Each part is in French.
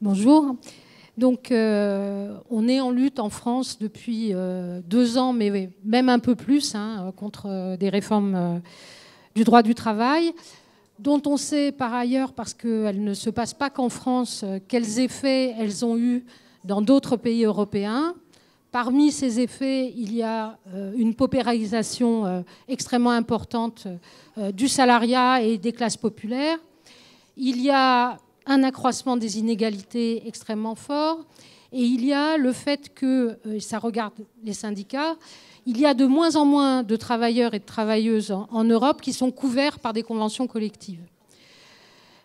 Bonjour. Donc, on est en lutte en France depuis 2 ans, mais même un peu plus, contre des réformes du droit du travail, dont on sait par ailleurs, parce qu'elles ne se passent pas qu'en France, quels effets elles ont eu dans d'autres pays européens. Parmi ces effets, il y a une paupérisation extrêmement importante du salariat et des classes populaires. Il y a un accroissement des inégalités extrêmement fort. Et il y a le fait que, et ça regarde les syndicats, il y a de moins en moins de travailleurs et de travailleuses en Europe qui sont couverts par des conventions collectives.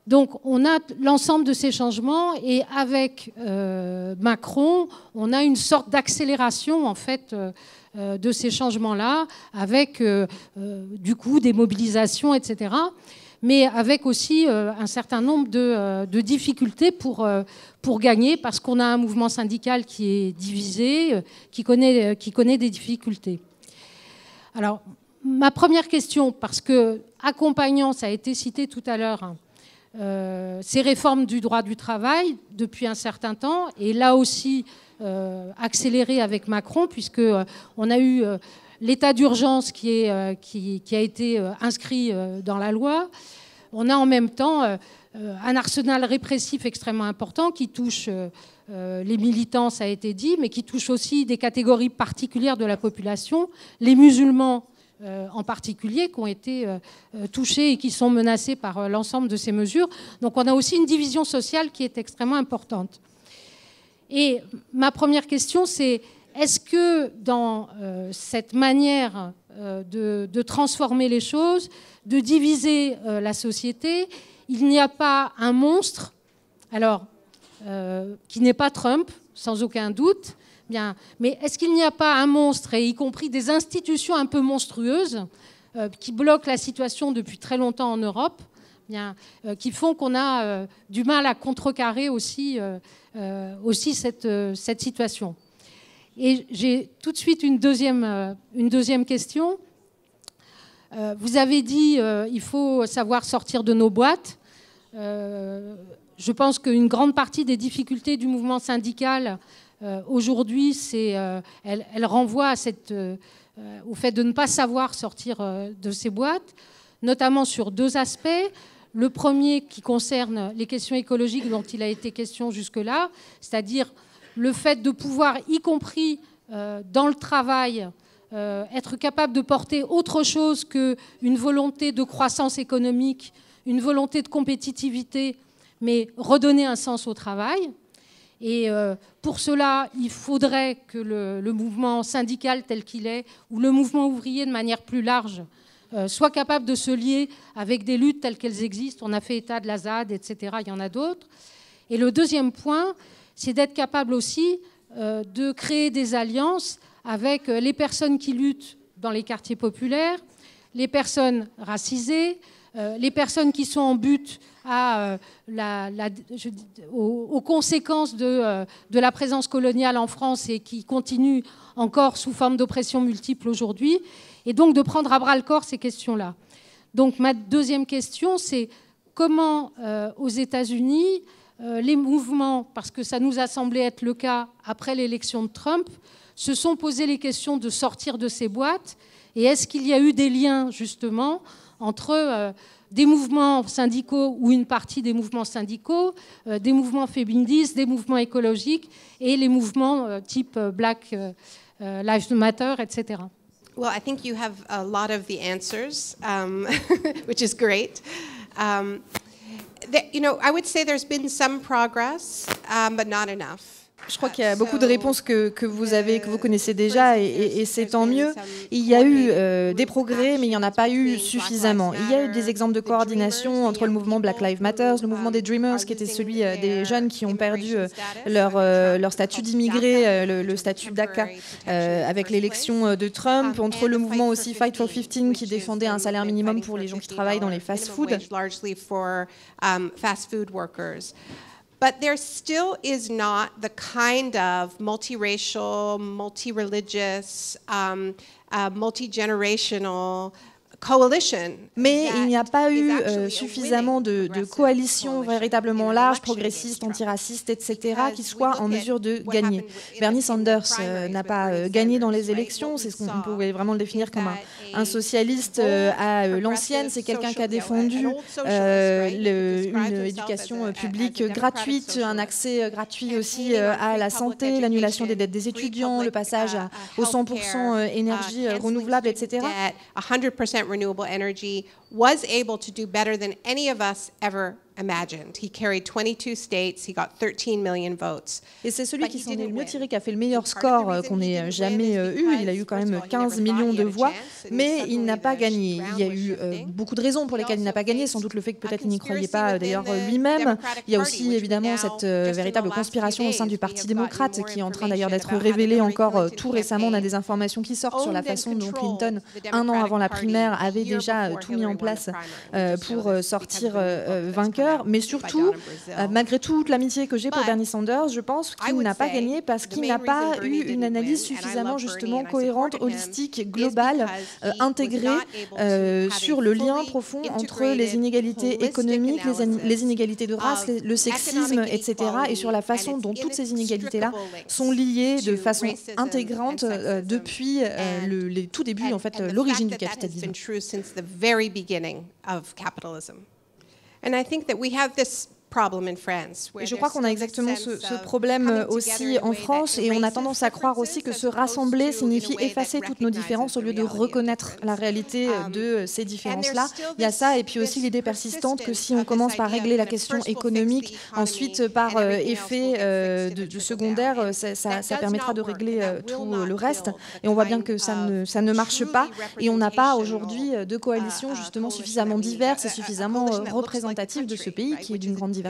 Donc on a l'ensemble de ces changements et avec Macron, on a une sorte d'accélération en fait de ces changements-là, avec du coup des mobilisations, etc., mais avec aussi un certain nombre de difficultés pour gagner, parce qu'on a un mouvement syndical qui est divisé, qui connaît des difficultés. Alors, ma première question, parce que accompagnant, ça a été cité tout à l'heure, ces réformes du droit du travail depuis un certain temps, et là aussi accélérées avec Macron, puisqu'on a eu l'état d'urgence qui a été inscrit dans la loi. On a en même temps un arsenal répressif extrêmement important qui touche les militants, ça a été dit, mais qui touche aussi des catégories particulières de la population, les musulmans en particulier, qui ont été touchés et qui sont menacés par l'ensemble de ces mesures. Donc on a aussi une division sociale qui est extrêmement importante. Et ma première question, c'est: est-ce que dans cette manière de transformer les choses, de diviser la société, il n'y a pas un monstre, alors qui n'est pas Trump, sans aucun doute, bien, mais est-ce qu'il n'y a pas un monstre, et y compris des institutions un peu monstrueuses, qui bloquent la situation depuis très longtemps en Europe, bien, qui font qu'on a du mal à contrecarrer aussi cette situation? Et j'ai tout de suite une deuxième question. Vous avez dit il faut savoir sortir de nos boîtes. Je pense qu'une grande partie des difficultés du mouvement syndical aujourd'hui, elle renvoie au fait de ne pas savoir sortir de ces boîtes, notamment sur 2 aspects. Le premier qui concerne les questions écologiques dont il a été question jusque-là, c'est-à-dire le fait de pouvoir, y compris dans le travail, être capable de porter autre chose qu'une volonté de croissance économique, une volonté de compétitivité, mais redonner un sens au travail. Et pour cela, il faudrait que le mouvement syndical tel qu'il est, ou le mouvement ouvrier de manière plus large, soit capable de se lier avec des luttes telles qu'elles existent. On a fait état de la ZAD, etc. Il y en a d'autres. Et le deuxième point, c'est d'être capable aussi de créer des alliances avec les personnes qui luttent dans les quartiers populaires, les personnes racisées, les personnes qui sont en butte aux conséquences de la présence coloniale en France et qui continuent encore sous forme d'oppression multiple aujourd'hui, et donc de prendre à bras-le-corps ces questions-là. Donc ma deuxième question, c'est comment aux États-Unis, les mouvements, parce que ça nous a semblé être le cas après l'élection de Trump, se sont posé les questions de sortir de ces boîtes, et est-ce qu'il y a eu des liens justement entre des mouvements syndicaux ou une partie des mouvements syndicaux, des mouvements féministes, des mouvements écologiques et les mouvements type Black Lives Matter, etc. Well, I think you have a lot of the answers, which is great. I would say there's been some progress, but not enough. Je crois qu'il y a beaucoup de réponses que vous connaissez déjà, et c'est tant mieux. Il y a eu des progrès, mais il n'y en a pas eu suffisamment. Il y a eu des exemples de coordination entre le mouvement Black Lives Matter, le mouvement des Dreamers, qui était celui des jeunes qui ont perdu leur statut d'immigré, le statut DACA, avec l'élection de Trump, entre le mouvement aussi Fight for 15, qui défendait un salaire minimum pour les gens qui travaillent dans les fast-food. But there still is not the kind of multiracial, multi-religious, multi-generational Mais il n'y a pas eu suffisamment de coalitions véritablement larges, progressistes, antiracistes, etc., qui soient en mesure de gagner. Bernie Sanders n'a pas gagné dans les élections, c'est ce qu'on pouvait vraiment le définir comme un socialiste à l'ancienne, c'est quelqu'un qui a défendu une éducation publique gratuite, un accès gratuit aussi à la santé, l'annulation des dettes des étudiants, le passage au 100% énergie renouvelable, etc. 100% renewable energy, was able to do better than any of us ever imagined. He carried 22 states, he got 13 million votes. Et c'est celui qui s'en est le mieux tiré, qui a fait le meilleur score qu'on ait jamais eu. Il a eu quand même 15 millions de voix, mais il n'a pas gagné. Il y a eu beaucoup de raisons pour lesquelles il n'a pas gagné, sans doute le fait que peut-être il n'y croyait pas d'ailleurs lui-même. Il y a aussi évidemment cette véritable conspiration au sein du Parti démocrate qui est en train d'ailleurs d'être révélée encore tout récemment. On a des informations qui sortent sur la façon dont Clinton, un an avant la primaire, avait déjà tout mis en place pour sortir vainqueur. Mais surtout, malgré toute l'amitié que j'ai pour Bernie Sanders, je pense qu'il n'a pas gagné parce qu'il n'a pas eu une analyse suffisamment justement cohérente, holistique, globale, intégrée sur le lien profond entre les inégalités économiques, les inégalités de race, le sexisme, etc. et sur la façon dont toutes ces inégalités-là sont liées de façon intégrante depuis les tout débuts, en fait, l'origine du capitalisme. And I think that we have this problem in France. Et je crois qu'on a exactement ce problème aussi en France, et on a tendance à croire aussi que se rassembler signifie effacer toutes nos différences au lieu de reconnaître la réalité de ces différences-là. Il y a ça, et puis aussi l'idée persistante que si on commence par régler la question économique, ensuite par effet de secondaire, ça permettra de régler tout le reste. Et on voit bien que ça ne marche pas, et on n'a pas aujourd'hui de coalition justement suffisamment diverse et suffisamment représentative de ce pays qui est d'une grande diversité.